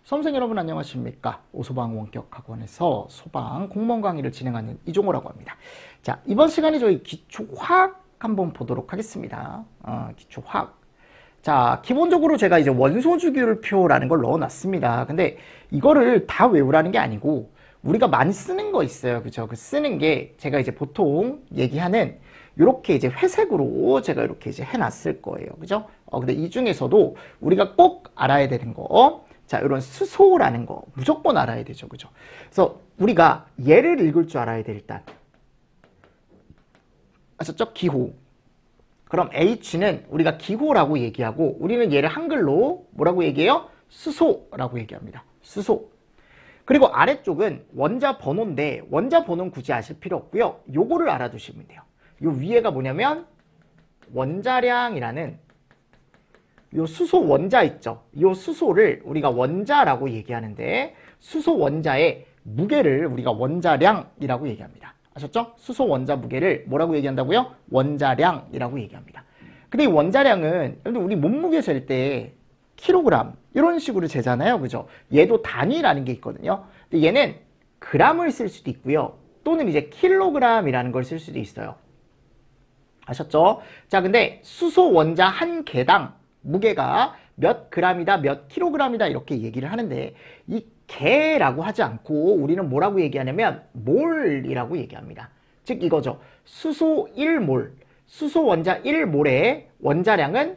수험생 여러분 안녕하십니까? 오소방 원격학원에서 소방 공무원 강의를 진행하는 이종호라고 합니다. 자, 이번 시간에 저희 기초화학 한번 보도록 하겠습니다. 기초화학. 자, 기본적으로 제가 이제 원소주기율표라는 걸 넣어놨습니다. 근데 이거를 다 외우라는 게 아니고 우리가 많이 쓰는 거 있어요. 그죠? 그 쓰는 게 제가 이제 보통 얘기하는 이렇게 이제 회색으로 제가 이렇게 이제 해놨을 거예요. 그죠? 근데 이 중에서도 우리가 꼭 알아야 되는 거. 자, 이런 수소라는 거 무조건 알아야 되죠. 그죠? 그래서 우리가 얘를 읽을 줄 알아야 돼, 일단. 아셨죠? 기호. 그럼 H는 우리가 기호라고 얘기하고 우리는 얘를 한글로 뭐라고 얘기해요? 수소라고 얘기합니다. 수소. 그리고 아래쪽은 원자 번호인데 원자 번호는 굳이 아실 필요 없고요. 요거를 알아두시면 돼요. 요 위에가 뭐냐면 원자량이라는 요 수소 원자 있죠. 요 수소를 우리가 원자라고 얘기하는데 수소 원자의 무게를 우리가 원자량이라고 얘기합니다. 아셨죠? 수소 원자 무게를 뭐라고 얘기한다고요? 원자량이라고 얘기합니다. 근데 이 원자량은 여러분들 우리 몸무게 잴 때 킬로그램 이런 식으로 재잖아요. 그죠? 얘도 단위라는 게 있거든요. 근데 얘는 그램을 쓸 수도 있고요. 또는 이제 킬로그램이라는 걸 쓸 수도 있어요. 아셨죠? 자, 근데 수소 원자 한 개당 무게가 몇 그램이다, 몇 킬로그램이다 이렇게 얘기를 하는데 이 개라고 하지 않고 우리는 뭐라고 얘기하냐면 몰이라고 얘기합니다. 즉 이거죠. 수소 1몰, 수소 원자 1몰의 원자량은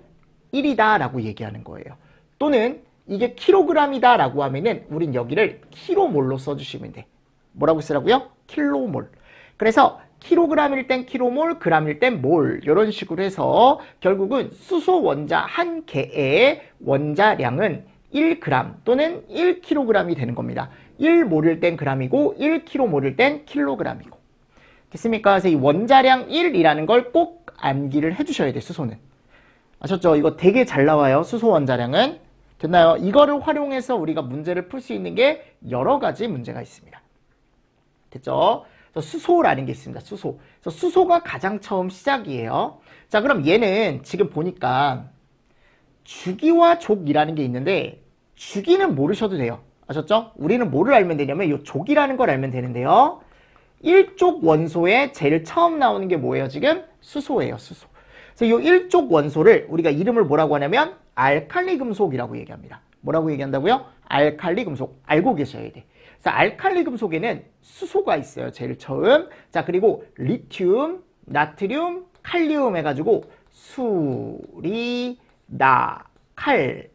1이다 라고 얘기하는 거예요. 또는 이게 킬로그램이다 라고 하면은 우린 여기를 킬로몰로 써주시면 돼. 뭐라고 쓰라고요? 킬로몰. 그래서 킬로그램일 땐 킬로몰, 그램일 땐 몰 이런 식으로 해서 결국은 수소 원자 한 개의 원자량은 1g 또는 1kg이 되는 겁니다. 1몰일 땐 g이고 1km몰일 땐 킬로그램이고. 됐습니까? 그래서 이 원자량 1이라는 걸 꼭 암기를 해주셔야 돼요. 수소는. 아셨죠? 이거 되게 잘 나와요. 수소 원자량은. 됐나요? 이거를 활용해서 우리가 문제를 풀 수 있는 게 여러 가지 문제가 있습니다. 됐죠? 수소라는 게 있습니다. 수소. 그래서 수소가 가장 처음 시작이에요. 자, 그럼 얘는 지금 보니까 주기와 족이라는 게 있는데 주기는 모르셔도 돼요. 아셨죠? 우리는 뭐를 알면 되냐면 이 족이라는 걸 알면 되는데요. 1족 원소에 제일 처음 나오는 게 뭐예요? 지금 수소예요. 수소. 그래서 이 1족 원소를 우리가 이름을 뭐라고 하냐면 알칼리 금속이라고 얘기합니다. 뭐라고 얘기한다고요? 알칼리 금속. 알고 계셔야 돼. 그래서 알칼리 금속에는 수소가 있어요. 제일 처음. 자, 그리고 리튬, 나트륨, 칼륨 해가지고 수리, 나, 칼.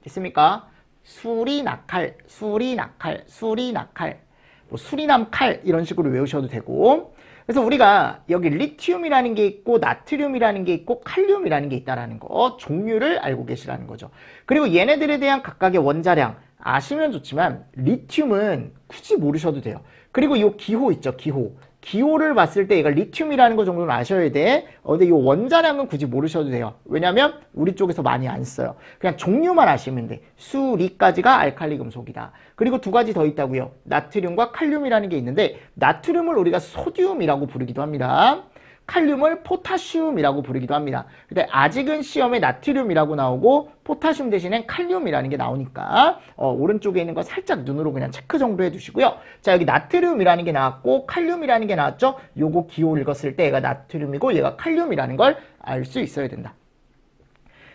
됐습니까? 수리, 나, 칼, 수리, 나, 칼, 수리, 나, 칼. 뭐 수리남 칼 이런 식으로 외우셔도 되고. 그래서 우리가 여기 리튬이라는 게 있고 나트륨이라는 게 있고 칼륨이라는 게 있다라는 거 종류를 알고 계시라는 거죠. 그리고 얘네들에 대한 각각의 원자량 아시면 좋지만 리튬은 굳이 모르셔도 돼요. 그리고 이 기호 있죠. 기호. 기호를 봤을 때 얘가 리튬이라는 거 정도는 아셔야 돼. 근데 이 원자량은 굳이 모르셔도 돼요. 왜냐면 우리 쪽에서 많이 안 써요. 그냥 종류만 아시면 돼. 수, 리까지가 알칼리 금속이다. 그리고 두 가지 더 있다고요. 나트륨과 칼륨이라는 게 있는데 나트륨을 우리가 소듐이라고 부르기도 합니다. 칼륨을 포타슘이라고 부르기도 합니다. 근데 아직은 시험에 나트륨이라고 나오고 포타슘 대신엔 칼륨이라는 게 나오니까 오른쪽에 있는 거 살짝 눈으로 그냥 체크 정도 해두시고요. 자, 여기 나트륨이라는 게 나왔고 칼륨이라는 게 나왔죠. 요거 기호 읽었을 때 얘가 나트륨이고 얘가 칼륨이라는 걸 알 수 있어야 된다.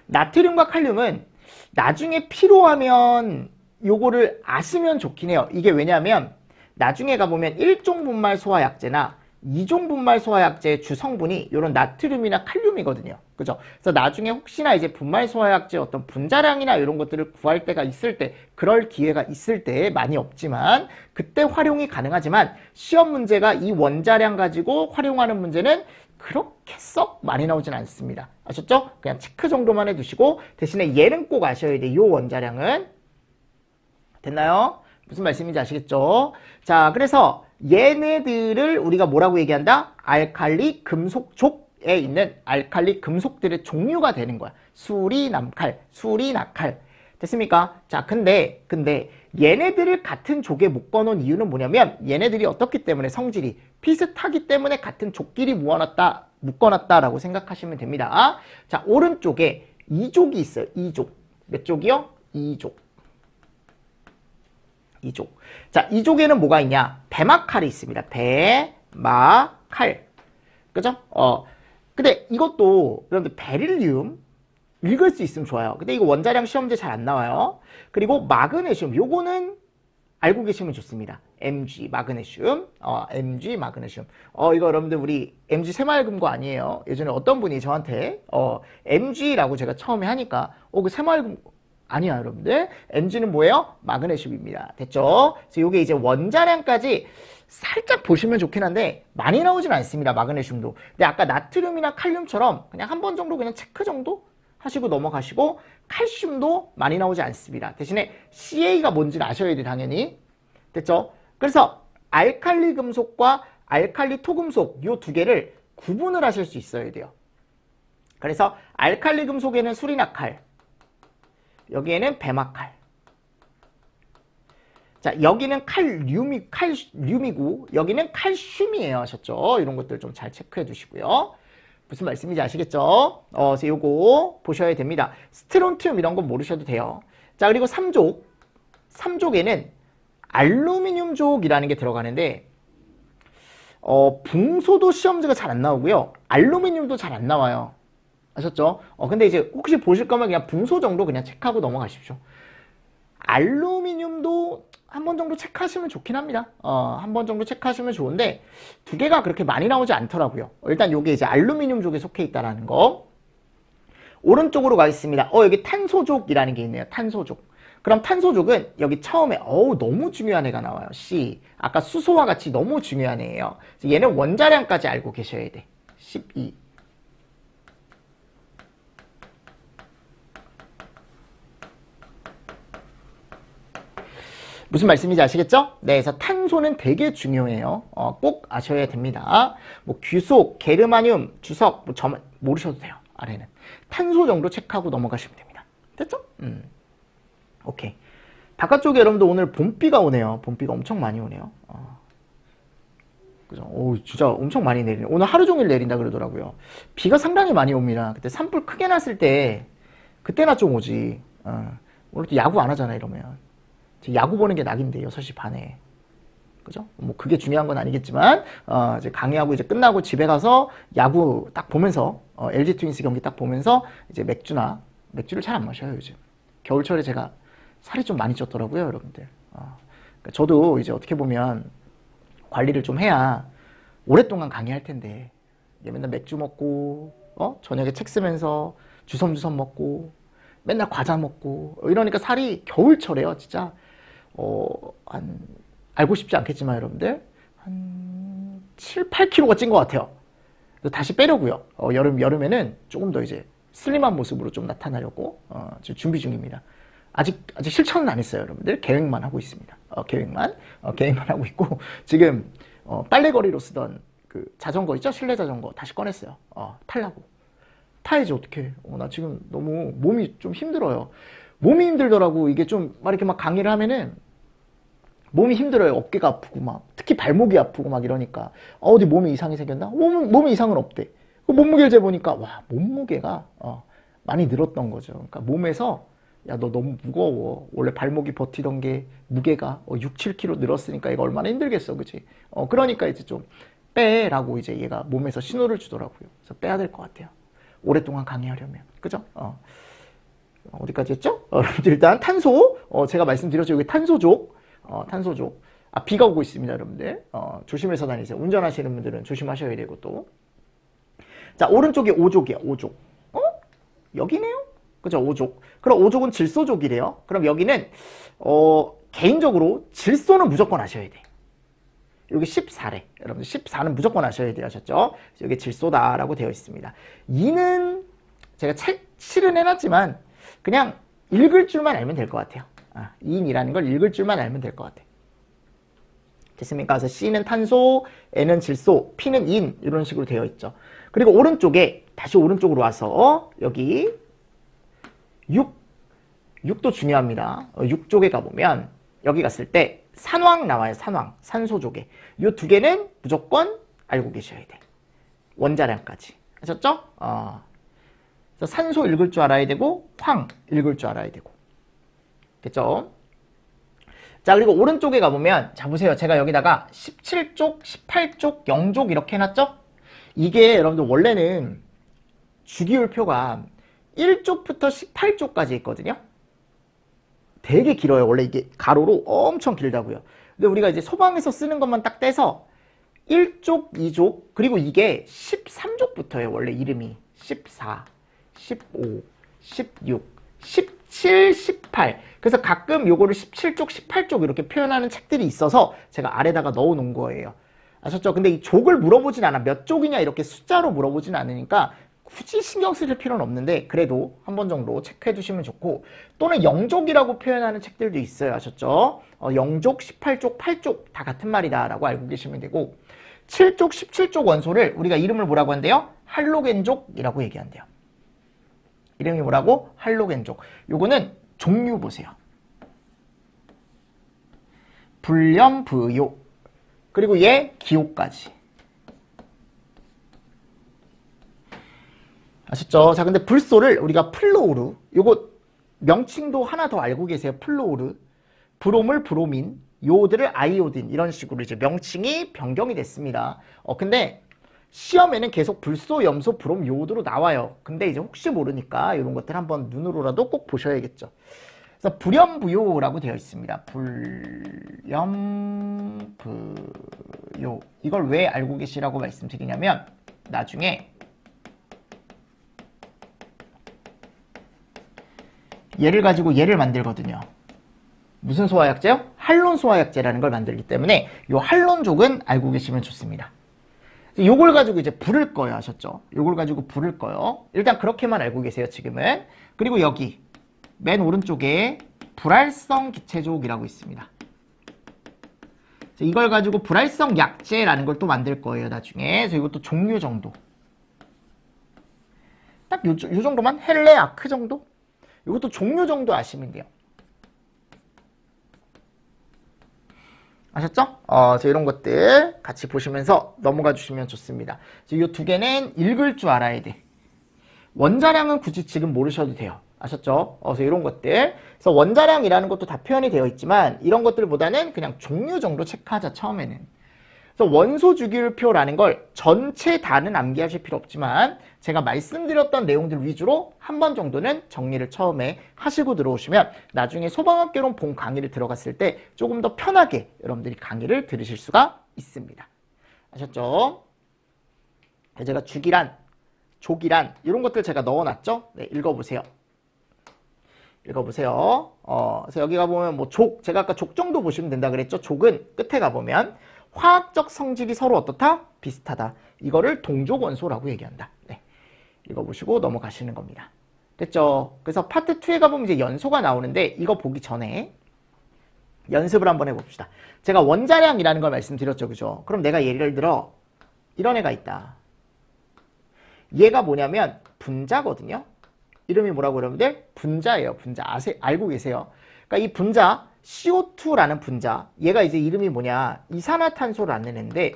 나트륨과 칼륨은 나중에 필요하면 요거를 아시면 좋긴 해요. 이게 왜냐면 나중에 가보면 1종 분말 소화약제나 2종 분말 소화약제의 주성분이 이런 나트륨이나 칼륨이거든요. 그죠? 그래서 나중에 혹시나 이제 분말 소화약제 어떤 분자량이나 이런 것들을 구할 때가 있을 때, 그럴 기회가 있을 때 많이 없지만 그때 활용이 가능하지만 시험 문제가 이 원자량 가지고 활용하는 문제는 그렇게 썩 많이 나오진 않습니다. 아셨죠? 그냥 체크 정도만 해두시고 대신에 얘는 꼭 아셔야 돼. 이 원자량은. 됐나요? 무슨 말씀인지 아시겠죠? 자, 그래서 얘네들을 우리가 뭐라고 얘기한다? 알칼리 금속족에 있는 알칼리 금속들의 종류가 되는 거야. 수리, 남칼, 수리, 나칼. 됐습니까? 자, 근데 얘네들을 같은 족에 묶어놓은 이유는 뭐냐면 얘네들이 어떻기 때문에 성질이 비슷하기 때문에 같은 족끼리 묶어놨다라고 생각하시면 됩니다. 자, 오른쪽에 2족이 있어요. 2족. 몇 족이요? 2족. 이족. 자, 이족에는 뭐가 있냐? 배마칼이 있습니다. 배마칼. 그죠? 근데 이것도 여러분들 베릴륨 읽을 수 있으면 좋아요. 근데 이거 원자량 시험제 잘 안 나와요. 그리고 마그네슘, 요거는 알고 계시면 좋습니다. Mg 마그네슘, Mg 마그네슘. 이거 여러분들 우리 Mg 새마을금고 아니에요. 예전에 어떤 분이 저한테 Mg라고 제가 처음에 하니까 그 새마을금고 아니야, 여러분들. Mg는 뭐예요? 마그네슘입니다. 됐죠? 그래서 요게 이제 원자량까지 살짝 보시면 좋긴 한데 많이 나오진 않습니다. 마그네슘도. 근데 아까 나트륨이나 칼륨처럼 그냥 한 번 정도 그냥 체크 정도 하시고 넘어가시고, 칼슘도 많이 나오지 않습니다. 대신에 CA가 뭔지를 아셔야 돼, 당연히. 됐죠? 그래서 알칼리 금속과 알칼리 토금속 요 두 개를 구분을 하실 수 있어야 돼요. 그래서 알칼리 금속에는 수리나칼, 여기에는 배마칼. 자, 여기는 칼륨이고 여기는 칼슘이에요. 아셨죠? 이런 것들 좀 잘 체크해 두시고요. 무슨 말씀인지 아시겠죠? 그래서 요거 보셔야 됩니다. 스트론튬 이런 건 모르셔도 돼요. 자, 그리고 3족. 3족에는 알루미늄족이라는 게 들어가는데 붕소도 시험지가 잘 안 나오고요. 알루미늄도 잘 안 나와요. 아셨죠? 근데 이제 혹시 보실 거면 그냥 붕소 정도 그냥 체크하고 넘어가십시오. 알루미늄도 한 번 정도 체크하시면 좋긴 합니다. 한 번 정도 체크하시면 좋은데 두 개가 그렇게 많이 나오지 않더라고요. 일단 요게 이제 알루미늄족에 속해 있다라는 거. 오른쪽으로 가겠습니다. 여기 탄소족이라는 게 있네요. 탄소족. 그럼 탄소족은 여기 처음에 너무 중요한 애가 나와요. C. 아까 수소와 같이 너무 중요한 애예요. 얘는 원자량까지 알고 계셔야 돼. 12. 무슨 말씀인지 아시겠죠? 네, 그래서 탄소는 되게 중요해요. 꼭 아셔야 됩니다. 뭐 귀속, 게르마늄, 주석, 모르셔도 돼요. 아래는 탄소 정도 체크하고 넘어가시면 됩니다. 됐죠? 오케이. 바깥쪽에 여러분들 오늘 봄비가 오네요. 봄비가 엄청 많이 오네요. 그죠? 진짜 엄청 많이 내리네. 오늘 하루 종일 내린다 그러더라고요. 비가 상당히 많이 옵니다. 그때 산불 크게 났을 때 그때나 좀 오지. 오늘 또 야구 안 하잖아 이러면. 야구 보는 게 낙인데 6시 반에. 그죠? 뭐 그게 중요한 건 아니겠지만 이제 강의하고 이제 끝나고 집에 가서 야구 딱 보면서 LG 트윈스 경기 딱 보면서 이제 맥주를 잘 안 마셔요, 요즘. 겨울철에 제가 살이 좀 많이 쪘더라고요, 여러분들. 그러니까 저도 이제 어떻게 보면 관리를 좀 해야 오랫동안 강의할 텐데 맨날 맥주 먹고 저녁에 책 쓰면서 주섬주섬 먹고 맨날 과자 먹고 이러니까 살이 겨울철에요, 진짜. 알고 싶지 않겠지만 여러분들 한 7, 8kg가 찐 것 같아요. 다시 빼려고요. 여름에는 조금 더 이제 슬림한 모습으로 좀 나타나려고 지금 준비 중입니다. 아직 실천은 안 했어요, 여러분들. 계획만 하고 있습니다. 계획만 하고 있고 지금 빨래거리로 쓰던 그 자전거 있죠? 실내 자전거 다시 꺼냈어요. 타려고. 타야지 어떡해. 나 지금 너무 몸이 좀 힘들어요. 몸이 힘들더라고. 이게 좀 막 이렇게 막 강의를 하면은 몸이 힘들어요. 어깨가 아프고 막 특히 발목이 아프고 막 이러니까 어디 몸에 이상이 생겼나? 몸에 이상은 없대. 그 몸무게를 재보니까 와, 몸무게가 많이 늘었던 거죠. 그러니까 몸에서 야, 너 너무 무거워. 원래 발목이 버티던 게 무게가 6, 7kg 늘었으니까 이거 얼마나 힘들겠어, 그치? 그러니까 이제 좀 빼라고 이제 얘가 몸에서 신호를 주더라고요. 그래서 빼야 될 것 같아요. 오랫동안 강의하려면. 그죠? 어디까지 했죠? 여러분들 일단 탄소, 제가 말씀드렸죠. 여기 탄소족, 탄소족. 비가 오고 있습니다, 여러분들. 조심해서 다니세요. 운전하시는 분들은 조심하셔야 되고 또. 자, 오른쪽에 5족이에요, 5족. 여기네요? 그죠, 5족. 그럼 5족은 질소족이래요. 그럼 여기는, 개인적으로 질소는 무조건 아셔야 돼. 여기 14래. 여러분들 14는 무조건 아셔야 돼요. 아셨죠? 여기 질소다라고 되어 있습니다. 2는 제가 칠은 해놨지만 그냥 읽을 줄만 알면 될 것 같아요. 2인이라는 걸 읽을 줄만 알면 될 것 같아요. 됐습니까? 그래서 C는 탄소, N은 질소, P는 인 이런 식으로 되어 있죠. 그리고 오른쪽에 다시 오른쪽으로 와서 여기 6도 중요합니다. 6쪽에 가보면 여기 갔을 때 산황 나와요. 산황, 산소족에. 이 두 개는 무조건 알고 계셔야 돼. 원자량까지. 아셨죠? 그래서 산소 읽을 줄 알아야 되고 황 읽을 줄 알아야 되고. 됐죠? 자, 그리고 오른쪽에 가보면, 자, 보세요. 제가 여기다가 17쪽, 18쪽, 0족 이렇게 해놨죠? 이게 여러분들 원래는 주기율표가 1쪽부터 18쪽까지 있거든요? 되게 길어요. 원래 이게 가로로 엄청 길다고요. 근데 우리가 이제 소방에서 쓰는 것만 딱 떼서 1쪽, 2쪽, 그리고 이게 13족부터예요. 원래 이름이 14, 15, 16, 17, 18. 그래서 가끔 요거를 17쪽, 18쪽 이렇게 표현하는 책들이 있어서 제가 아래다가 넣어 놓은 거예요. 아셨죠? 근데 이 족을 물어보진 않아. 몇 쪽이냐 이렇게 숫자로 물어보진 않으니까 굳이 신경 쓰실 필요는 없는데 그래도 한 번 정도 체크해 두시면 좋고, 또는 영족이라고 표현하는 책들도 있어요. 아셨죠? 영족, 18족, 8족 다 같은 말이다 라고 알고 계시면 되고, 7족, 17족 원소를 우리가 이름을 뭐라고 한대요? 할로겐족이라고 얘기한대요. 이름이 뭐라고? 할로겐족. 요거는 종류 보세요. 불염, 부요. 그리고 얘 기호까지. 아셨죠? 자, 근데 불소를 우리가 플로우르, 요거 명칭도 하나 더 알고 계세요. 플로우르, 브롬을 브로민, 요오드를 아이오딘, 이런 식으로 이제 명칭이 변경이 됐습니다. 근데 시험에는 계속 불소, 염소, 브롬, 요오드로 나와요. 근데 이제 혹시 모르니까 이런 것들 한번 눈으로라도 꼭 보셔야겠죠. 그래서 불염부요라고 되어 있습니다. 불염부요. 이걸 왜 알고 계시라고 말씀드리냐면 나중에 얘를 가지고 얘를 만들거든요. 무슨 소화약제요? 할론 소화약제라는 걸 만들기 때문에 이 할론족은 알고 계시면 좋습니다. 요걸 가지고 이제 부를 거예요. 아셨죠? 요걸 가지고 부를 거예요. 일단 그렇게만 알고 계세요. 지금은. 그리고 여기 맨 오른쪽에 불활성 기체족이라고 있습니다. 이걸 가지고 불활성 약제라는 걸 또 만들 거예요. 나중에. 그래서 이것도 종류 정도. 딱 요 정도만. 헬레아크 정도? 이것도 종류 정도 아시면 돼요. 아셨죠? 그래서 이런 것들 같이 보시면서 넘어가 주시면 좋습니다. 이 두 개는 읽을 줄 알아야 돼. 원자량은 굳이 지금 모르셔도 돼요. 아셨죠? 그래서 이런 것들. 그래서 원자량이라는 것도 다 표현이 되어 있지만 이런 것들보다는 그냥 종류 정도 체크하자, 처음에는. 그래서 원소 주기율표라는 걸 전체 다는 암기하실 필요 없지만 제가 말씀드렸던 내용들 위주로 한 번 정도는 정리를 처음에 하시고 들어오시면 나중에 소방학개론 본 강의를 들어갔을 때 조금 더 편하게 여러분들이 강의를 들으실 수가 있습니다. 아셨죠? 제가 주기란, 족이란 이런 것들 제가 넣어놨죠? 네, 읽어보세요. 읽어보세요. 그래서 여기 가보면 뭐 족, 제가 아까 족 정도 보시면 된다 그랬죠? 족은 끝에 가보면 화학적 성질이 서로 어떻다? 비슷하다. 이거를 동족 원소라고 얘기한다. 네. 읽어보시고 넘어가시는 겁니다. 됐죠? 그래서 파트 2에 가보면 이제 연소가 나오는데 이거 보기 전에 연습을 한번 해봅시다. 제가 원자량이라는 걸 말씀드렸죠. 그죠? 그럼 내가 예를 들어 이런 애가 있다. 얘가 뭐냐면 분자거든요. 이름이 뭐라고 여러분들? 분자예요. 분자. 알고 계세요? 그러니까 이 분자 CO2라는 분자, 얘가 이제 이름이 뭐냐, 이산화탄소라는 애인데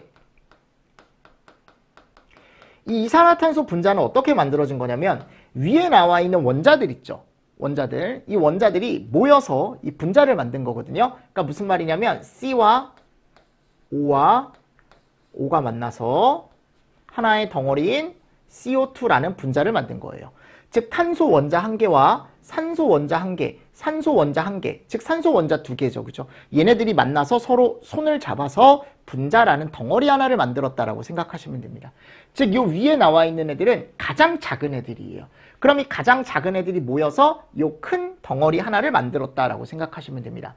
이 이산화탄소 분자는 어떻게 만들어진 거냐면 위에 나와 있는 원자들 있죠. 원자들. 이 원자들이 모여서 이 분자를 만든 거거든요. 그러니까 무슨 말이냐면 C와 O와 O가 만나서 하나의 덩어리인 CO2라는 분자를 만든 거예요. 즉 탄소 원자 한 개와 산소 원자 한 개, 산소 원자 한 개, 즉 산소 원자 두 개죠. 그죠? 얘네들이 만나서 서로 손을 잡아서 분자라는 덩어리 하나를 만들었다라고 생각하시면 됩니다. 즉 요 위에 나와 있는 애들은 가장 작은 애들이에요. 그럼 이 가장 작은 애들이 모여서 요 큰 덩어리 하나를 만들었다라고 생각하시면 됩니다.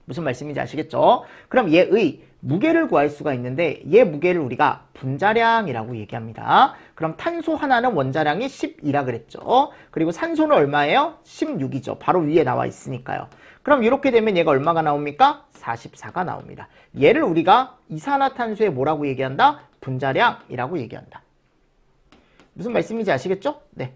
무슨 말씀인지 아시겠죠? 그럼 얘의 무게를 구할 수가 있는데 얘 무게를 우리가 분자량이라고 얘기합니다. 그럼 탄소 하나는 원자량이 12라 그랬죠. 그리고 산소는 얼마예요? 16이죠. 바로 위에 나와 있으니까요. 그럼 이렇게 되면 얘가 얼마가 나옵니까? 44가 나옵니다. 얘를 우리가 이산화탄소의 뭐라고 얘기한다? 분자량이라고 얘기한다. 무슨 말씀인지 아시겠죠? 네.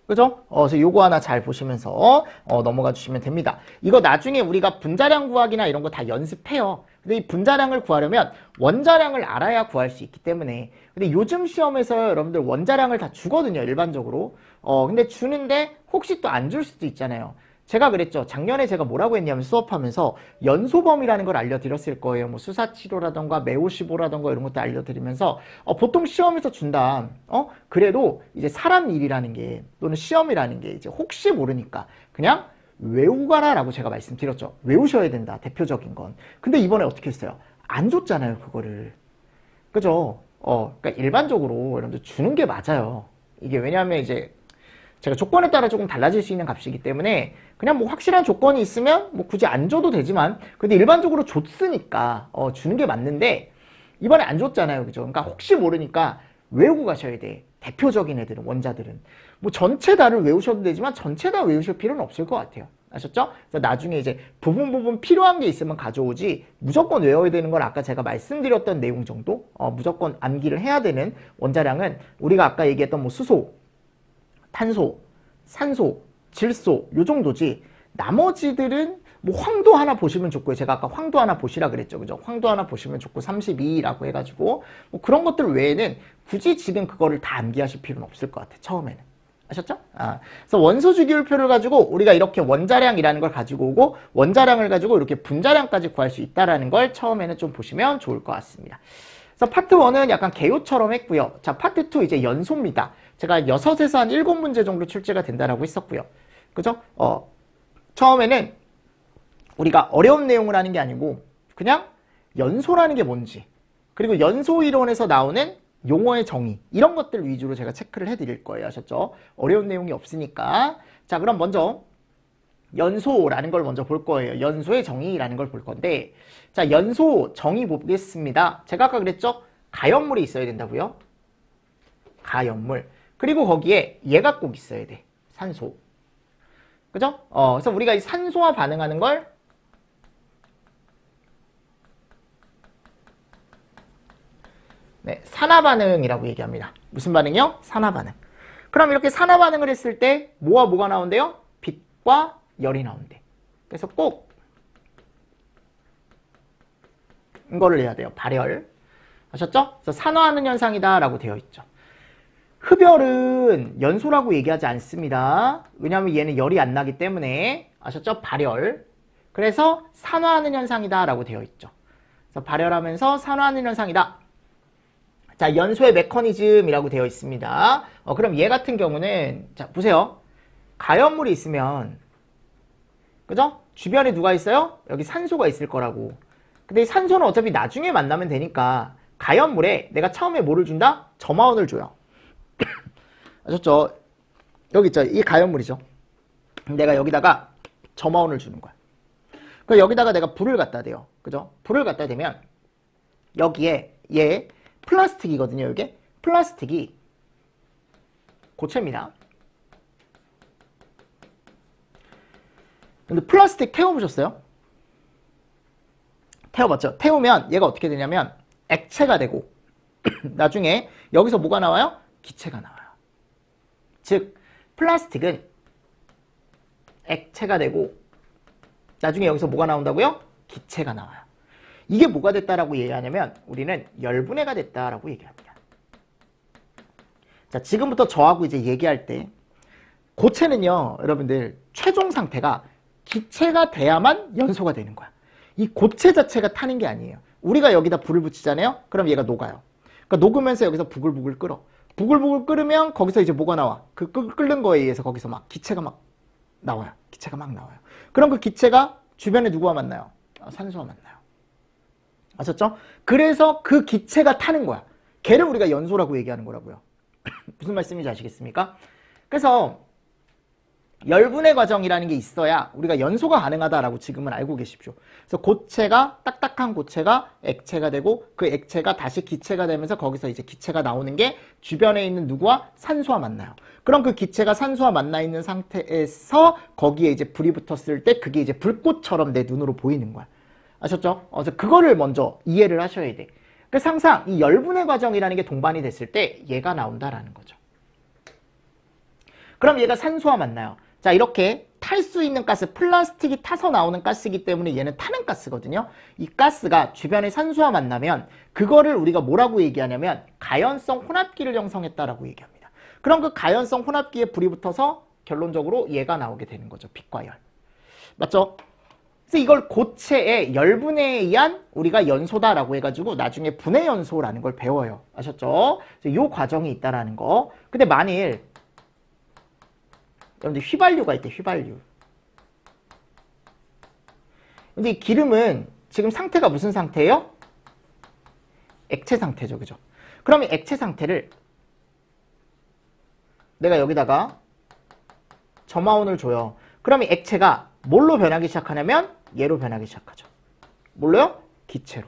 그죠? 그래서 요거 하나 잘 보시면서 넘어가 주시면 됩니다. 이거 나중에 우리가 분자량 구하기나 이런 거 다 연습해요. 근데 이 분자량을 구하려면 원자량을 알아야 구할 수 있기 때문에. 근데 요즘 시험에서 여러분들 원자량을 다 주거든요, 일반적으로. 근데 주는데 혹시 또 안 줄 수도 있잖아요. 제가 그랬죠. 작년에 제가 뭐라고 했냐면 수업하면서 연소범위라는 걸 알려드렸을 거예요. 뭐 수사치료라던가 매우시보라던가 이런 것도 알려드리면서 보통 시험에서 준다. 그래도 이제 사람 일이라는 게 또는 시험이라는 게 이제 혹시 모르니까 그냥 외우고 가라라고 제가 말씀드렸죠. 외우셔야 된다. 대표적인 건. 근데 이번에 어떻게 했어요? 안 줬잖아요. 그거를. 그죠? 그러니까 일반적으로 여러분들 주는 게 맞아요. 이게 왜냐하면 이제 제가 조건에 따라 조금 달라질 수 있는 값이기 때문에 그냥 뭐 확실한 조건이 있으면 뭐 굳이 안 줘도 되지만 근데 일반적으로 줬으니까 주는 게 맞는데 이번에 안 줬잖아요. 그죠? 그러니까 혹시 모르니까 외우고 가셔야 돼. 대표적인 애들은 원자들은 뭐 전체 다를 외우셔도 되지만 전체 다 외우실 필요는 없을 것 같아요. 아셨죠? 그래서 나중에 이제 부분 필요한 게 있으면 가져오지 무조건 외워야 되는 건 아까 제가 말씀드렸던 내용 정도 무조건 암기를 해야 되는 원자량은 우리가 아까 얘기했던 뭐 수소, 탄소, 산소, 질소 요 정도지 나머지들은 뭐 황도 하나 보시면 좋고요. 제가 아까 황도 하나 보시라 그랬죠. 그죠? 황도 하나 보시면 좋고 32라고 해가지고 뭐 그런 것들 외에는 굳이 지금 그거를 다 암기하실 필요는 없을 것 같아요. 처음에는. 아셨죠? 그래서 원소 주기율표를 가지고 우리가 이렇게 원자량이라는 걸 가지고 오고 원자량을 가지고 이렇게 분자량까지 구할 수 있다는 걸 처음에는 좀 보시면 좋을 것 같습니다. 그래서 파트 1은 약간 개요처럼 했고요. 자, 파트 2 이제 연소입니다. 제가 6에서 한 7문제 정도 출제가 된다라고 했었고요. 그죠? 처음에는 우리가 어려운 내용을 하는 게 아니고 그냥 연소라는 게 뭔지 그리고 연소 이론에서 나오는 용어의 정의 이런 것들 위주로 제가 체크를 해드릴 거예요. 아셨죠? 어려운 내용이 없으니까. 자, 그럼 먼저 연소라는 걸 먼저 볼 거예요. 연소의 정의라는 걸 볼 건데 자, 연소 정의 보겠습니다. 제가 아까 그랬죠? 가연물이 있어야 된다고요? 가연물. 그리고 거기에 얘가 꼭 있어야 돼. 산소. 그죠? 그래서 우리가 이 산소와 반응하는 걸 네, 산화반응이라고 얘기합니다. 무슨 반응이요? 산화반응. 그럼 이렇게 산화반응을 했을 때 뭐와 뭐가 나온대요? 빛과 열이 나온대. 그래서 꼭 이거를 해야 돼요. 발열. 아셨죠? 그래서 산화하는 현상이다 라고 되어 있죠. 흡열은 연소라고 얘기하지 않습니다. 왜냐하면 얘는 열이 안 나기 때문에. 아셨죠? 발열. 그래서 산화하는 현상이다 라고 되어 있죠. 그래서 발열하면서 산화하는 현상이다. 자, 연소의 메커니즘이라고 되어 있습니다. 그럼 얘 같은 경우는 자, 보세요. 가연물이 있으면 그죠? 주변에 누가 있어요? 여기 산소가 있을 거라고. 근데 이 산소는 어차피 나중에 만나면 되니까 가연물에 내가 처음에 뭐를 준다? 점화원을 줘요. 아셨죠? 여기 있죠? 이 가연물이죠. 내가 여기다가 점화원을 주는 거야. 그럼 여기다가 내가 불을 갖다 대요. 그죠? 불을 갖다 대면 여기에 얘 플라스틱이거든요. 이게 플라스틱이 고체입니다. 근데 플라스틱 태워보셨어요? 태워봤죠? 태우면 얘가 어떻게 되냐면 액체가 되고 나중에 여기서 뭐가 나와요? 기체가 나와요. 즉 플라스틱은 액체가 되고 나중에 여기서 뭐가 나온다고요? 기체가 나와요. 이게 뭐가 됐다라고 얘기하냐면 우리는 열분해가 됐다라고 얘기합니다. 자, 지금부터 저하고 이제 얘기할 때 고체는요, 여러분들 최종 상태가 기체가 돼야만 연소가 되는 거야. 이 고체 자체가 타는 게 아니에요. 우리가 여기다 불을 붙이잖아요. 그럼 얘가 녹아요. 그러니까 녹으면서 여기서 부글부글 끓어. 부글부글 끓으면 거기서 이제 뭐가 나와? 그 끓는 거에 의해서 거기서 막 기체가 막 나와요. 기체가 막 나와요. 그럼 그 기체가 주변에 누구와 만나요? 산소와 만나요. 아셨죠? 그래서 그 기체가 타는 거야. 걔를 우리가 연소라고 얘기하는 거라고요. 무슨 말씀인지 아시겠습니까? 그래서 열분해 과정이라는 게 있어야 우리가 연소가 가능하다라고 지금은 알고 계십시오. 그래서 고체가 딱딱한 고체가 액체가 되고 그 액체가 다시 기체가 되면서 거기서 이제 기체가 나오는 게 주변에 있는 누구와 산소와 만나요. 그럼 그 기체가 산소와 만나 있는 상태에서 거기에 이제 불이 붙었을 때 그게 이제 불꽃처럼 내 눈으로 보이는 거야. 아셨죠? 그래서 그거를 먼저 이해를 하셔야 돼. 그래서 항상 이 열분해 과정이라는 게 동반이 됐을 때 얘가 나온다라는 거죠. 그럼 얘가 산소와 만나요. 자, 이렇게 탈 수 있는 가스, 플라스틱이 타서 나오는 가스이기 때문에 얘는 타는 가스거든요. 이 가스가 주변의 산소와 만나면 그거를 우리가 뭐라고 얘기하냐면 가연성 혼합기를 형성했다라고 얘기합니다. 그럼 그 가연성 혼합기에 불이 붙어서 결론적으로 얘가 나오게 되는 거죠. 빛과 열. 맞죠? 그래서 이걸 고체의 열분해에 의한 우리가 연소다라고 해가지고 나중에 분해 연소라는 걸 배워요. 아셨죠? 이 과정이 있다라는 거. 근데 만일 여러분들 휘발유가 있대, 휘발유. 근데 이 기름은 지금 상태가 무슨 상태예요? 액체 상태죠, 그죠? 그럼 이 액체 상태를 내가 여기다가 점화온을 줘요. 그럼 이 액체가 뭘로 변하기 시작하냐면 얘로 변하기 시작하죠. 뭘로요? 기체로.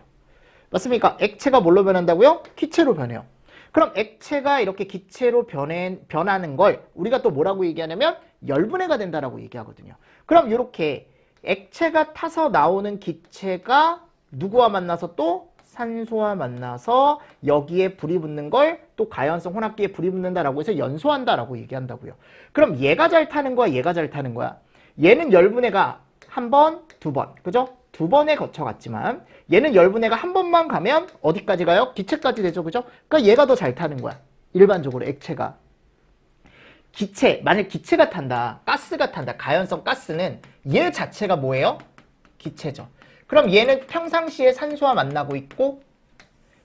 맞습니까? 액체가 뭘로 변한다고요? 기체로 변해요. 그럼 액체가 이렇게 기체로 변하는 걸 우리가 또 뭐라고 얘기하냐면 열분해가 된다라고 얘기하거든요. 그럼 이렇게 액체가 타서 나오는 기체가 누구와 만나서 또 산소와 만나서 여기에 불이 붙는 걸 또 가연성 혼합기에 불이 붙는다라고 해서 연소한다라고 얘기한다고요. 그럼 얘가 잘 타는 거야, 얘가 잘 타는 거야? 얘는 열분해가 한 번, 두 번, 그죠? 두 번에 거쳐갔지만 얘는 열분해가 한 번만 가면 어디까지 가요? 기체까지 되죠, 그죠? 그러니까 얘가 더 잘 타는 거야. 일반적으로 액체가. 기체, 만약 기체가 탄다, 가스가 탄다, 가연성 가스는 얘 자체가 뭐예요? 기체죠. 그럼 얘는 평상시에 산소와 만나고 있고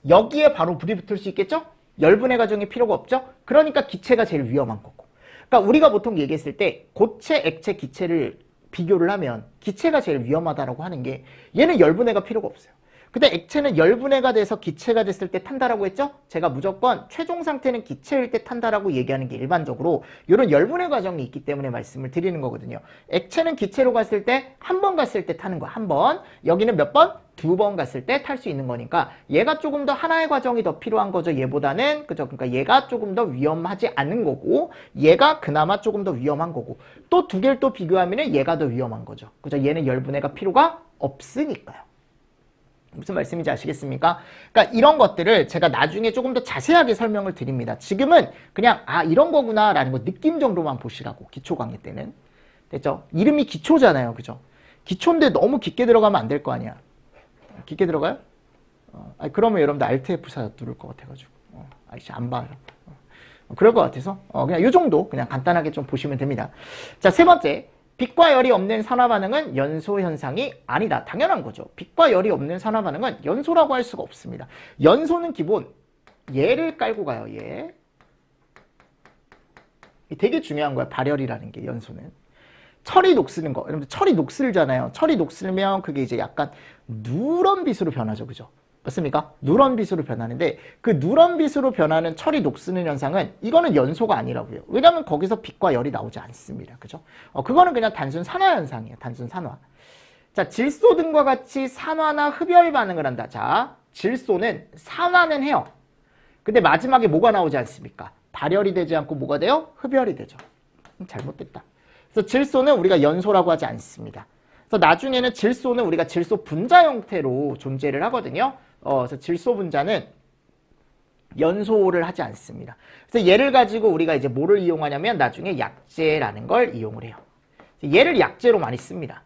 여기에 바로 불이 붙을 수 있겠죠? 열분해 과정이 필요가 없죠? 그러니까 기체가 제일 위험한 거고. 그러니까 우리가 보통 얘기했을 때 고체, 액체, 기체를 비교를 하면 기체가 제일 위험하다라고 하는 게 얘는 열분해가 필요가 없어요. 근데 액체는 열분해가 돼서 기체가 됐을 때 탄다라고 했죠? 제가 무조건 최종 상태는 기체일 때 탄다라고 얘기하는 게 일반적으로 이런 열분해 과정이 있기 때문에 말씀을 드리는 거거든요. 액체는 기체로 갔을 때 한 번 갔을 때 타는 거 한 번. 여기는 몇 번? 두 번 갔을 때 탈 수 있는 거니까 얘가 조금 더 하나의 과정이 더 필요한 거죠. 얘보다는. 그죠? 그러니까 얘가 조금 더 위험하지 않은 거고 얘가 그나마 조금 더 위험한 거고 또 두 개를 또 비교하면 얘가 더 위험한 거죠. 그죠? 얘는 열분해가 필요가 없으니까요. 무슨 말씀인지 아시겠습니까? 그러니까 이런 것들을 제가 나중에 조금 더 자세하게 설명을 드립니다. 지금은 그냥 이런 거구나 라는 거 느낌 정도만 보시라고 기초 강의 때는. 됐죠? 이름이 기초잖아요. 그죠? 기초인데 너무 깊게 들어가면 안 될 거 아니야. 깊게 들어가요? 그러면 여러분들 Alt F4 누를 것 같아가지고 아이씨 안 봐요. 그럴 것 같아서 그냥 이 정도 그냥 간단하게 좀 보시면 됩니다. 자, 세 번째. 빛과 열이 없는 산화 반응은 연소 현상이 아니다. 당연한 거죠. 빛과 열이 없는 산화 반응은 연소라고 할 수가 없습니다. 연소는 기본 얘를 깔고 가요. 얘. 되게 중요한 거야. 발열이라는 게 연소는. 철이 녹슬는 거. 여러분들 철이 녹슬잖아요. 철이 녹슬면 그게 이제 약간 누런 빛으로 변하죠. 그죠? 맞습니까? 누런빛으로 변하는데 그 누런빛으로 변하는 철이 녹슬는 현상은 이거는 연소가 아니라고요. 왜냐하면 거기서 빛과 열이 나오지 않습니다. 그죠? 그거는 그냥 단순 산화 현상이에요. 단순 산화. 자, 질소 등과 같이 산화나 흡열 반응을 한다. 자, 질소는 산화는 해요. 근데 마지막에 뭐가 나오지 않습니까? 발열이 되지 않고 뭐가 돼요? 흡열이 되죠. 잘못됐다. 그래서 질소는 우리가 연소라고 하지 않습니다. 그래서 나중에는 질소는 우리가 질소 분자 형태로 존재를 하거든요. 그래서 질소 분자는 연소를 하지 않습니다. 그래서 얘를 가지고 우리가 이제 뭐를 이용하냐면 나중에 약재라는 걸 이용을 해요. 얘를 약재로 많이 씁니다.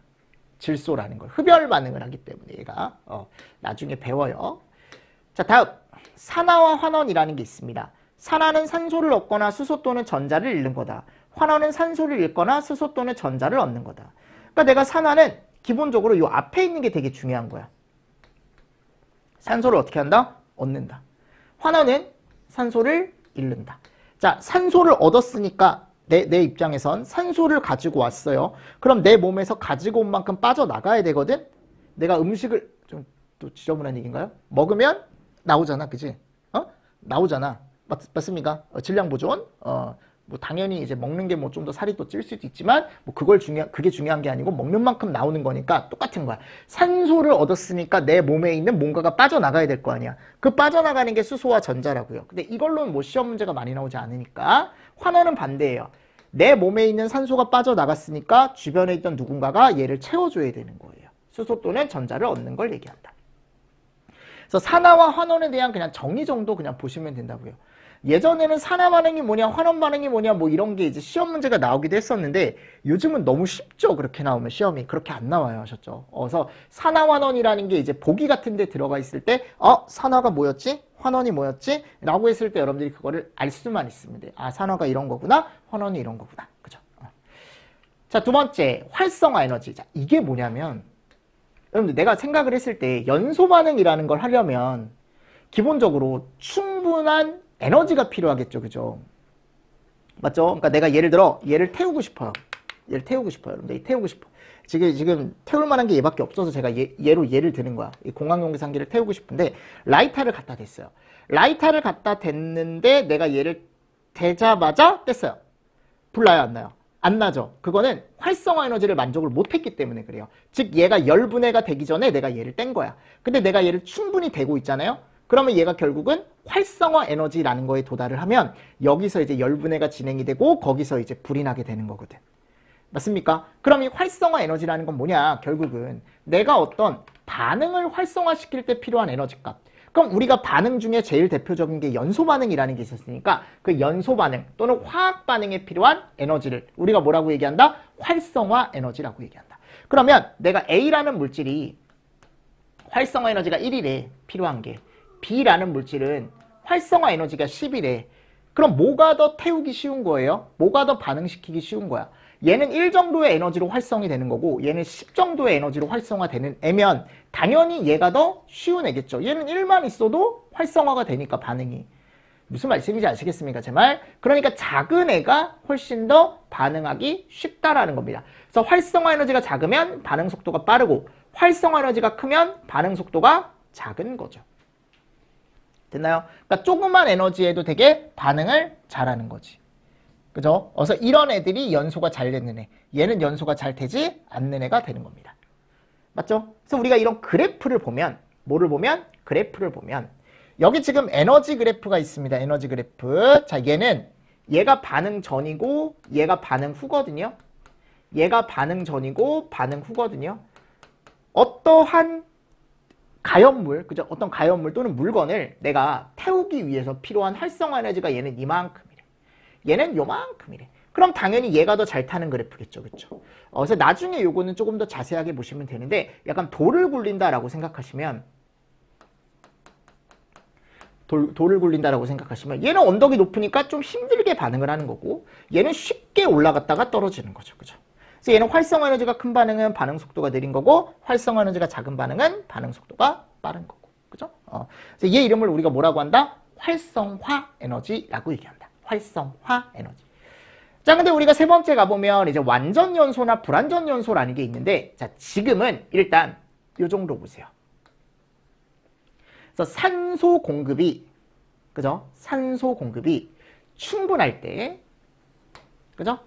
질소라는 걸. 흡열 반응을 하기 때문에 얘가 나중에 배워요. 자, 다음 산화와 환원이라는 게 있습니다. 산화는 산소를 얻거나 수소 또는 전자를 잃는 거다. 환원은 산소를 잃거나 수소 또는 전자를 얻는 거다. 그러니까 내가 산화는 기본적으로 요 앞에 있는 게 되게 중요한 거야. 산소를 어떻게 한다? 얻는다. 환원은 산소를 잃는다. 자, 산소를 얻었으니까 내 입장에선 산소를 가지고 왔어요. 그럼 내 몸에서 가지고 온 만큼 빠져나가야 되거든? 내가 음식을 좀 또 지저분한 얘기인가요? 먹으면 나오잖아. 그지? 나오잖아. 맞습니까? 질량 보존. 뭐 당연히 이제 먹는 게 뭐 좀 더 살이 또 찔 수도 있지만 뭐 그게 중요한 게 아니고 먹는 만큼 나오는 거니까 똑같은 거야. 산소를 얻었으니까 내 몸에 있는 뭔가가 빠져나가야 될 거 아니야. 그 빠져나가는 게 수소와 전자라고요. 근데 이걸로는 뭐 시험 문제가 많이 나오지 않으니까 환원은 반대예요. 내 몸에 있는 산소가 빠져나갔으니까 주변에 있던 누군가가 얘를 채워줘야 되는 거예요. 수소 또는 전자를 얻는 걸 얘기한다. 그래서 산화와 환원에 대한 그냥 정의 정도 그냥 보시면 된다고요. 예전에는 산화 반응이 뭐냐, 환원 반응이 뭐냐, 뭐 이런 게 이제 시험 문제가 나오기도 했었는데 요즘은 너무 쉽죠. 그렇게 나오면 시험이 그렇게 안 나와요. 하셨죠? 그래서 산화 환원이라는 게 이제 보기 같은 데 들어가 있을 때 산화가 뭐였지? 환원이 뭐였지? 라고 했을 때 여러분들이 그거를 알 수만 있으면 돼. 산화가 이런 거구나, 환원이 이런 거구나. 그죠? 자, 두 번째, 활성화 에너지. 자, 이게 뭐냐면, 여러분들 내가 생각을 했을 때 연소 반응이라는 걸 하려면 기본적으로 충분한 에너지가 필요하겠죠. 그죠? 맞죠? 그러니까 내가 예를 들어 얘를 태우고 싶어요. 얘를 태우고 싶어요. 여러분들 태우고 싶어. 지금 태울 만한 게 얘밖에 없어서 제가 얘로 예를 드는 거야. 이 공항용기상기를 태우고 싶은데 라이터를 갖다 댔어요. 라이터를 갖다 댔는데 내가 얘를 대자마자 뗐어요. 불 나요, 안 나요? 안 나죠. 그거는 활성화 에너지를 만족을 못했기 때문에 그래요. 즉 얘가 열분해가 되기 전에 내가 얘를 뗀 거야. 근데 내가 얘를 충분히 대고 있잖아요. 그러면 얘가 결국은 활성화 에너지라는 거에 도달을 하면 여기서 이제 열분해가 진행이 되고 거기서 이제 불이 나게 되는 거거든. 맞습니까? 그럼 이 활성화 에너지라는 건 뭐냐? 결국은 내가 어떤 반응을 활성화시킬 때 필요한 에너지값. 그럼 우리가 반응 중에 제일 대표적인 게 연소 반응이라는 게 있었으니까 그 연소 반응 또는 화학 반응에 필요한 에너지를 우리가 뭐라고 얘기한다? 활성화 에너지라고 얘기한다. 그러면 내가 A라는 물질이 활성화 에너지가 1이래 필요한 게 B라는 물질은 활성화 에너지가 10이래. 그럼 뭐가 더 태우기 쉬운 거예요? 뭐가 더 반응시키기 쉬운 거야? 얘는 1 정도의 에너지로 활성이 되는 거고 얘는 10 정도의 에너지로 활성화되는 애면 당연히 얘가 더 쉬운 애겠죠. 얘는 1만 있어도 활성화가 되니까 반응이. 무슨 말씀인지 아시겠습니까? 제 말? 그러니까 작은 애가 훨씬 더 반응하기 쉽다라는 겁니다. 그래서 활성화 에너지가 작으면 반응 속도가 빠르고 활성화 에너지가 크면 반응 속도가 작은 거죠. 됐나요? 그러니까 조그만 에너지에도 되게 반응을 잘하는 거지. 그죠? 그래서 이런 애들이 연소가 잘 되는 애. 얘는 연소가 잘 되지 않는 애가 되는 겁니다. 맞죠? 그래서 우리가 이런 그래프를 보면 뭐를 보면? 그래프를 보면 여기 지금 에너지 그래프가 있습니다. 에너지 그래프. 자, 얘가 반응 전이고 얘가 반응 후거든요. 얘가 반응 전이고 반응 후거든요. 어떠한 가연물, 그죠? 어떤 가연물 또는 물건을 내가 태우기 위해서 필요한 활성화 에너지가 얘는 이만큼이래. 얘는 요만큼이래. 그럼 당연히 얘가 더 잘 타는 그래프겠죠. 그쵸? 그래서 나중에 요거는 조금 더 자세하게 보시면 되는데 약간 돌을 굴린다라고 생각하시면 돌을 굴린다라고 생각하시면 얘는 언덕이 높으니까 좀 힘들게 반응을 하는 거고 얘는 쉽게 올라갔다가 떨어지는 거죠. 그죠? 그래서 얘는 활성화 에너지가 큰 반응은 반응 속도가 느린 거고 활성화 에너지가 작은 반응은 반응 속도가 빠른 거고. 그죠? 그래서 얘 이름을 우리가 뭐라고 한다? 활성화 에너지라고 얘기한다. 활성화 에너지. 자, 근데 우리가 세 번째 가보면 이제 완전 연소나 불완전 연소라는 게 있는데 자, 지금은 일단 요 정도 보세요. 그래서 산소 공급이 그죠? 산소 공급이 충분할 때 그죠?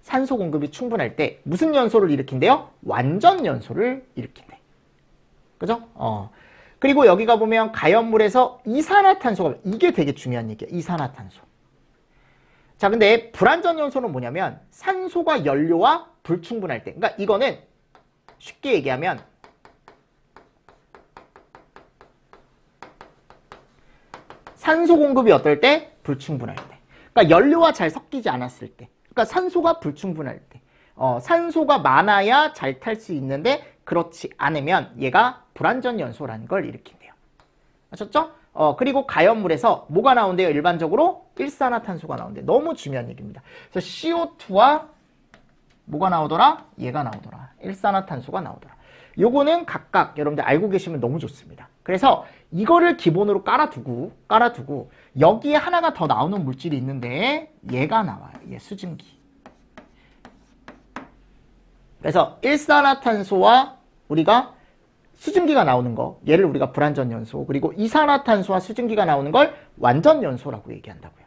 산소 공급이 충분할 때 무슨 연소를 일으킨대요? 완전 연소를 일으킨대. 그죠? 그리고 여기가 보면 가연물에서 이산화탄소가 이게 되게 중요한 얘기야. 이산화탄소. 자, 근데 불완전 연소는 뭐냐면 산소가 연료와 불충분할 때. 그러니까 이거는 쉽게 얘기하면 산소 공급이 어떨 때? 불충분할 때. 그러니까 연료와 잘 섞이지 않았을 때. 그러니까 산소가 불충분할 때. 산소가 많아야 잘 탈 수 있는데 그렇지 않으면 얘가 불완전 연소라는 걸 일으킨대요. 아셨죠? 그리고 가연물에서 뭐가 나온대요? 일반적으로 일산화탄소가 나온대. 너무 중요한 얘기입니다. 그래서 CO2와 뭐가 나오더라? 얘가 나오더라. 일산화탄소가 나오더라. 요거는 각각 여러분들 알고 계시면 너무 좋습니다. 그래서 이거를 기본으로 깔아두고 여기에 하나가 더 나오는 물질이 있는데 얘가 나와요. 얘 수증기. 그래서 일산화탄소와 우리가 수증기가 나오는 거, 얘를 우리가 불완전 연소, 그리고 이산화탄소와 수증기가 나오는 걸 완전 연소라고 얘기한다고요.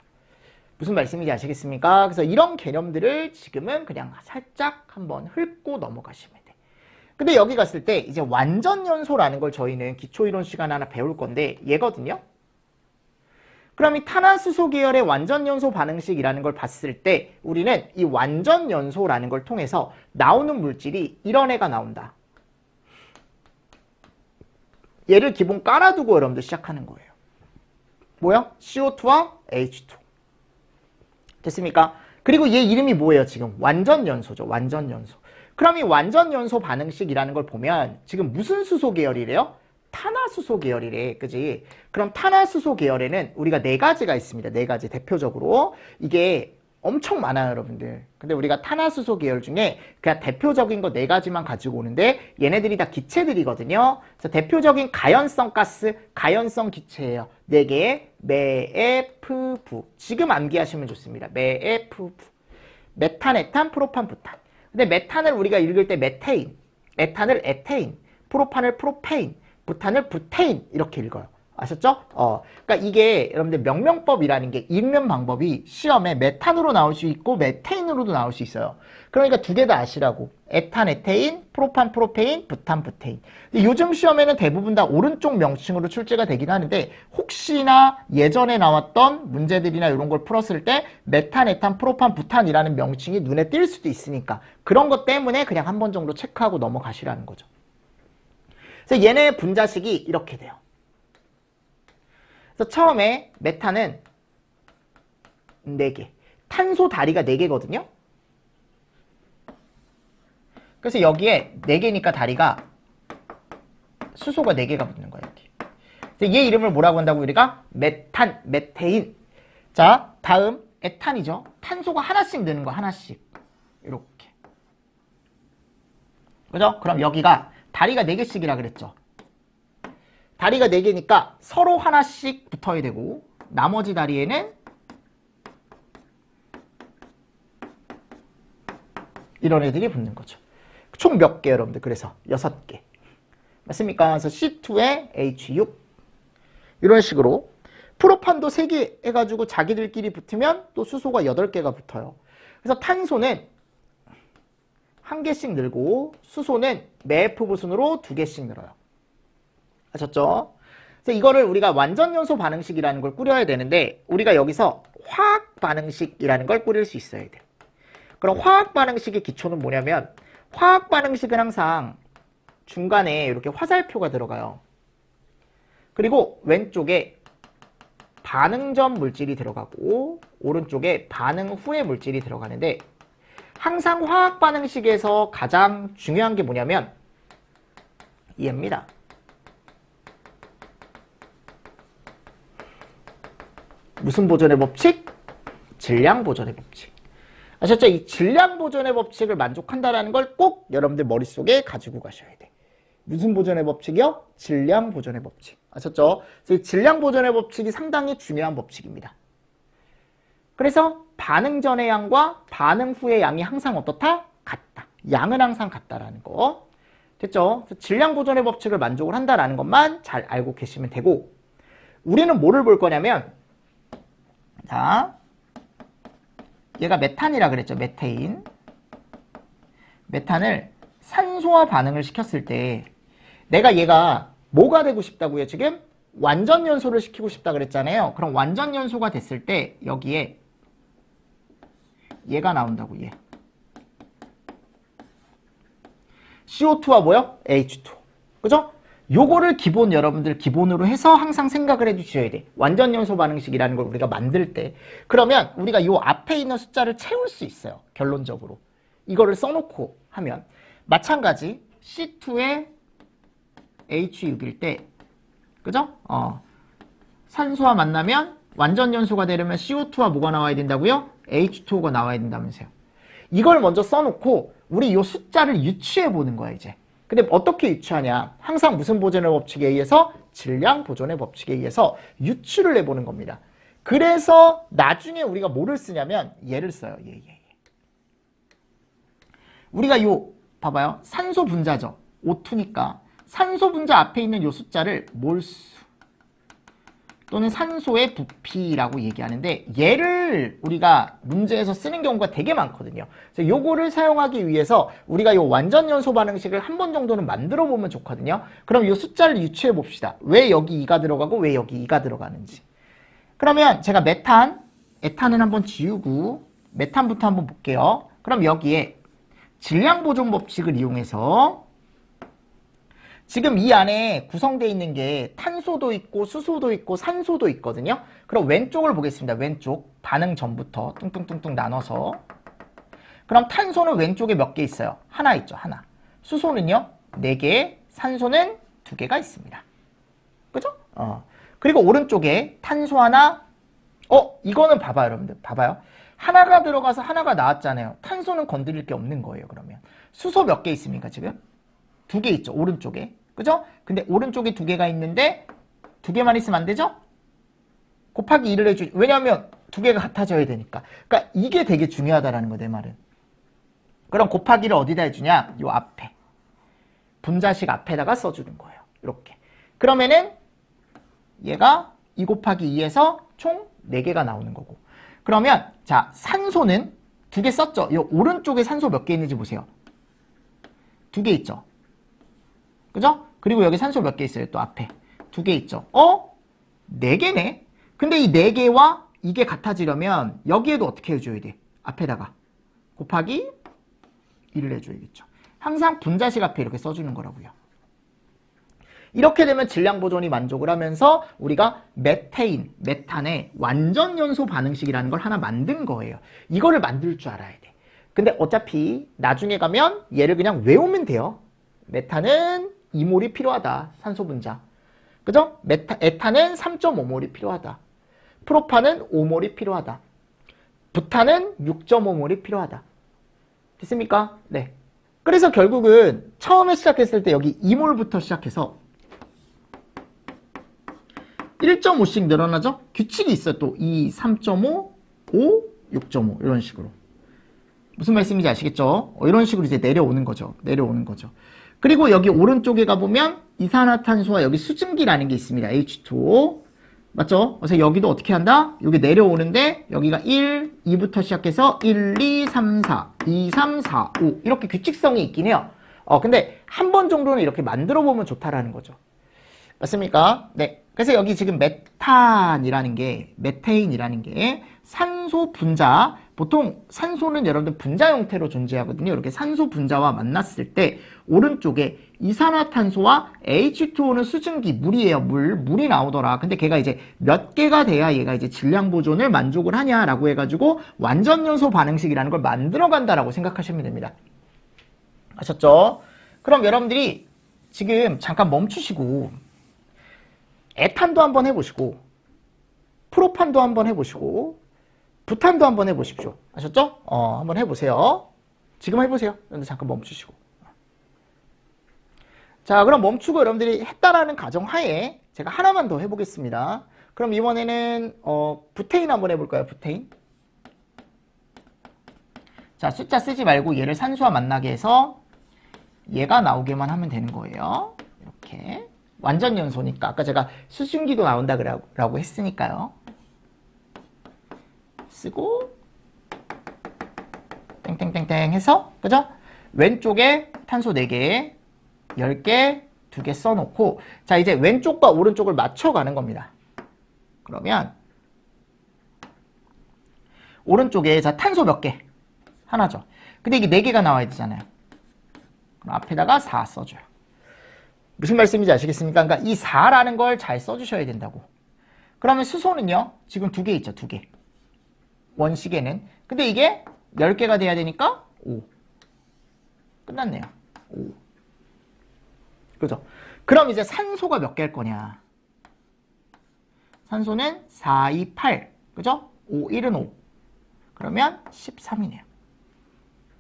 무슨 말씀인지 아시겠습니까? 그래서 이런 개념들을 지금은 그냥 살짝 한번 훑고 넘어가시면 돼. 근데 여기 갔을 때 이제 완전 연소라는 걸 저희는 기초이론 시간에 하나 배울 건데 얘거든요. 그럼 이 탄화수소 계열의 완전 연소 반응식이라는 걸 봤을 때 우리는 이 완전 연소라는 걸 통해서 나오는 물질이 이런 애가 나온다. 얘를 기본 깔아두고 여러분들 시작하는 거예요. 뭐야? CO2와 H2. 됐습니까? 그리고 얘 이름이 뭐예요? 지금 완전 연소죠. 완전 연소. 그럼 이 완전 연소 반응식이라는 걸 보면 지금 무슨 수소 계열이래요? 탄화수소 계열이래. 그지? 그럼 탄화수소 계열에는 우리가 4가지가 있습니다. 4가지 대표적으로. 이게 엄청 많아요, 여러분들. 근데 우리가 탄화수소 계열 중에 그냥 대표적인 거 4가지만 가지고 오는데 얘네들이 다 기체들이거든요. 그래서 대표적인 가연성 가스, 가연성 기체예요. 4개, 메에프부. 지금 암기하시면 좋습니다. 메에프부. 메탄, 에탄, 프로판, 부탄. 근데 메탄을 우리가 읽을 때 메테인, 에탄을 에테인, 프로판을 프로페인, 부탄을 부테인 이렇게 읽어요. 아셨죠? 그러니까 이게 여러분들 명명법이라는 게 읽는 방법이 시험에 메탄으로 나올 수 있고 메테인으로도 나올 수 있어요. 그러니까 2개 다 아시라고. 에탄, 에테인, 프로판, 프로페인, 부탄, 부테인. 근데 요즘 시험에는 대부분 다 오른쪽 명칭으로 출제가 되긴 하는데 혹시나 예전에 나왔던 문제들이나 이런 걸 풀었을 때 메탄, 에탄, 프로판, 부탄이라는 명칭이 눈에 띌 수도 있으니까 그런 것 때문에 그냥 한 번 정도 체크하고 넘어가시라는 거죠. 그래서 얘네 분자식이 이렇게 돼요. 그래서 처음에 메탄은 4개, 탄소 다리가 4개거든요. 그래서 여기에 4개니까 다리가 수소가 4개가 붙는 거예요. 여기. 그래서 얘 이름을 뭐라고 한다고 우리가? 메탄, 메테인. 자, 다음 에탄이죠. 탄소가 하나씩 넣는 거 하나씩. 이렇게. 그죠? 그럼 여기가 다리가 4개씩이라 그랬죠. 다리가 4개니까 서로 하나씩 붙어야 되고 나머지 다리에는 이런 애들이 붙는 거죠. 총 몇 개 여러분들? 그래서 6개. 맞습니까? 그래서 C2에 H6 이런 식으로 프로판도 3개 해가지고 자기들끼리 붙으면 또 수소가 8개가 붙어요. 그래서 탄소는 1개씩 늘고 수소는 메프부순으로 2개씩 늘어요. 아셨죠? 그래서 이거를 우리가 완전연소 반응식이라는 걸 꾸려야 되는데 우리가 여기서 화학 반응식이라는 걸 꾸릴 수 있어야 돼. 그럼 화학 반응식의 기초는 뭐냐면 화학 반응식은 항상 중간에 이렇게 화살표가 들어가요. 그리고 왼쪽에 반응 전 물질이 들어가고 오른쪽에 반응 후의 물질이 들어가는데 항상 화학 반응식에서 가장 중요한 게 뭐냐면 얘입니다. 무슨 보존의 법칙? 질량 보존의 법칙. 아셨죠? 이 질량 보존의 법칙을 만족한다는 걸 꼭 여러분들 머릿속에 가지고 가셔야 돼. 무슨 보존의 법칙이요? 질량 보존의 법칙. 아셨죠? 그래서 이 질량 보존의 법칙이 상당히 중요한 법칙입니다. 그래서 반응 전의 양과 반응 후의 양이 항상 어떻다? 같다. 양은 항상 같다라는 거. 됐죠? 그래서 질량 보존의 법칙을 만족을 한다라는 것만 잘 알고 계시면 되고 우리는 뭐를 볼 거냐면 자, 얘가 메탄이라 그랬죠. 메테인. 메탄을 산소와 반응을 시켰을 때 내가 얘가 뭐가 되고 싶다고요? 지금 완전연소를 시키고 싶다 그랬잖아요. 그럼 완전연소가 됐을 때 여기에 얘가 나온다고 얘. CO2와 뭐요? H2. 그죠? 요거를 기본 여러분들 기본으로 해서 항상 생각을 해주셔야 돼. 완전연소 반응식이라는 걸 우리가 만들 때 그러면 우리가 요 앞에 있는 숫자를 채울 수 있어요. 결론적으로. 이거를 써놓고 하면 마찬가지 C2에 H6일 때 그죠? 산소와 만나면 완전연소가 되려면 CO2와 뭐가 나와야 된다고요? H2O가 나와야 된다면서요. 이걸 먼저 써놓고 우리 요 숫자를 유추해 보는 거야 이제. 근데 어떻게 유추하냐? 항상 무슨 보존의 법칙에 의해서? 질량 보존의 법칙에 의해서 유추를 해보는 겁니다. 그래서 나중에 우리가 뭐를 쓰냐면 얘를 써요. 얘. 우리가 요 봐봐요. 산소 분자죠. O2니까 산소 분자 앞에 있는 요 숫자를 몰수 또는 산소의 부피라고 얘기하는데 얘를 우리가 문제에서 쓰는 경우가 되게 많거든요. 그래서 요거를 사용하기 위해서 우리가 요 완전연소 반응식을 한 번 정도는 만들어 보면 좋거든요. 그럼 요 숫자를 유추해 봅시다. 왜 여기 2가 들어가고 왜 여기 2가 들어가는지. 그러면 제가 메탄, 에탄은 한번 지우고 메탄부터 한번 볼게요. 그럼 여기에 질량 보존 법칙을 이용해서 지금 이 안에 구성되어 있는 게 탄소도 있고 수소도 있고 산소도 있거든요. 그럼 왼쪽을 보겠습니다. 왼쪽 반응 전부터 뚱뚱뚱뚱 나눠서 그럼 탄소는 왼쪽에 몇 개 있어요? 하나 있죠. 하나. 수소는요? 4개, 산소는 2개가 있습니다. 그죠? 그리고 오른쪽에 탄소 하나 이거는 봐봐요 여러분들. 봐봐요. 하나가 들어가서 하나가 나왔잖아요. 탄소는 건드릴 게 없는 거예요. 그러면 수소 몇 개 있습니까? 지금 2개 있죠. 오른쪽에. 그죠? 근데 오른쪽에 2개가 있는데 2개만 있으면 안 되죠? 곱하기 2를 해주죠. 왜냐하면 2개가 같아져야 되니까. 그러니까 이게 되게 중요하다라는 거, 내 말은. 그럼 곱하기를 어디다 해주냐? 요 앞에. 분자식 앞에다가 써주는 거예요. 이렇게. 그러면은 얘가 2 곱하기 2에서 총 4개가 나오는 거고. 그러면 자, 산소는 2개 썼죠? 이 오른쪽에 산소 몇 개 있는지 보세요. 2개 있죠? 그죠? 그리고 여기 산소 몇 개 있어요? 또 앞에 2개 있죠? 4개네? 근데 이 4개와 이게 같아지려면 여기에도 어떻게 해줘야 돼? 앞에다가 곱하기 1을 해줘야겠죠. 항상 분자식 앞에 이렇게 써주는 거라고요. 이렇게 되면 질량 보존이 만족을 하면서 우리가 메테인, 메탄의 완전 연소 반응식이라는 걸 하나 만든 거예요. 이거를 만들 줄 알아야 돼. 근데 어차피 나중에 가면 얘를 그냥 외우면 돼요. 메탄은 2몰이 필요하다. 산소 분자. 그죠? 에탄은 3.5몰이 필요하다. 프로판은 5몰이 필요하다. 부탄은 6.5몰이 필요하다. 됐습니까? 네. 그래서 결국은 처음에 시작했을 때 여기 2몰부터 시작해서 1.5씩 늘어나죠? 규칙이 있어요. 또 2, 3.5, 5, 6.5 이런 식으로. 무슨 말씀인지 아시겠죠? 이런 식으로 이제 내려오는 거죠. 내려오는 거죠. 그리고 여기 오른쪽에 가보면 이산화탄소와 여기 수증기라는 게 있습니다. H2O. 맞죠? 그래서 여기도 어떻게 한다? 여기 내려오는데 여기가 1, 2부터 시작해서 1, 2, 3, 4, 2, 3, 4, 5 이렇게 규칙성이 있긴 해요. 근데 한 번 정도는 이렇게 만들어 보면 좋다라는 거죠. 맞습니까? 네. 그래서 여기 지금 메탄이라는 게, 메테인이라는 게 산소 분자, 보통 산소는 여러분들 분자 형태로 존재하거든요. 이렇게 산소 분자와 만났을 때 오른쪽에 이산화탄소와 H2O는 수증기, 물이에요. 물이 나오더라. 근데 걔가 이제 몇 개가 돼야 얘가 이제 질량 보존을 만족을 하냐라고 해가지고 완전 연소 반응식이라는 걸 만들어 간다라고 생각하시면 됩니다. 아셨죠? 그럼 여러분들이 지금 잠깐 멈추시고 에탄도 한번 해보시고 프로판도 한번 해보시고 부탄도 한번 해보십시오. 아셨죠? 한번 해보세요. 지금 해보세요. 여러분들 잠깐 멈추시고. 자, 그럼 멈추고 여러분들이 했다라는 가정하에 제가 하나만 더 해보겠습니다. 그럼 이번에는 부테인 한번 해볼까요? 부테인. 자, 숫자 쓰지 말고 얘를 산소와 만나게 해서 얘가 나오게만 하면 되는 거예요. 이렇게. 완전 연소니까 아까 제가 수증기도 나온다 라고 했으니까요. 쓰고 땡땡땡땡 해서 그죠? 왼쪽에 탄소 4개 10개 2개 써놓고 자 이제 왼쪽과 오른쪽을 맞춰가는 겁니다. 그러면 오른쪽에 자 탄소 몇 개? 하나죠. 근데 이게 4개가 나와야 되잖아요. 그럼 앞에다가 4 써줘요. 무슨 말씀인지 아시겠습니까? 그러니까 이 4라는 걸 잘 써주셔야 된다고. 그러면 수소는요. 지금 2개 있죠. 2개. 원식에는. 근데 이게 10개가 돼야 되니까 5. 끝났네요. 5. 그죠? 그럼 이제 산소가 몇 개일 거냐. 산소는 4, 2, 8. 그죠? 5, 1은 5. 그러면 13이네요.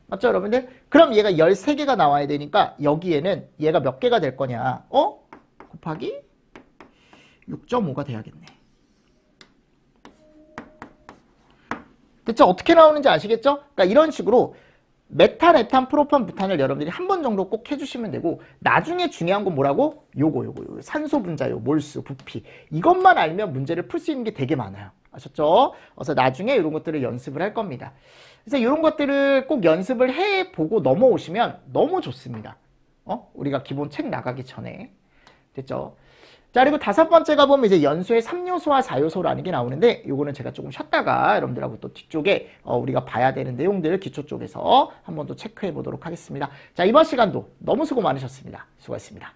맞죠, 여러분들? 그럼 얘가 13개가 나와야 되니까 여기에는 얘가 몇 개가 될 거냐? 곱하기 6.5가 돼야겠네. 대체 어떻게 나오는지 아시겠죠? 그러니까 이런 식으로 메탄, 에탄, 프로판, 부탄을 여러분들이 한 번 정도 꼭 해주시면 되고 나중에 중요한 건 뭐라고? 요거 산소 분자요, 몰수, 부피 이것만 알면 문제를 풀 수 있는 게 되게 많아요. 아셨죠? 그래서 나중에 이런 것들을 연습을 할 겁니다. 그래서 이런 것들을 꼭 연습을 해보고 넘어오시면 너무 좋습니다. 우리가 기본 책 나가기 전에. 됐죠? 자, 그리고 5번째가 보면 이제 연소의 3요소와 4요소라는 게 나오는데 요거는 제가 조금 쉬었다가 여러분들하고 또 뒤쪽에 우리가 봐야 되는 내용들을 기초 쪽에서 한번 더 체크해 보도록 하겠습니다. 자, 이번 시간도 너무 수고 많으셨습니다. 수고하셨습니다.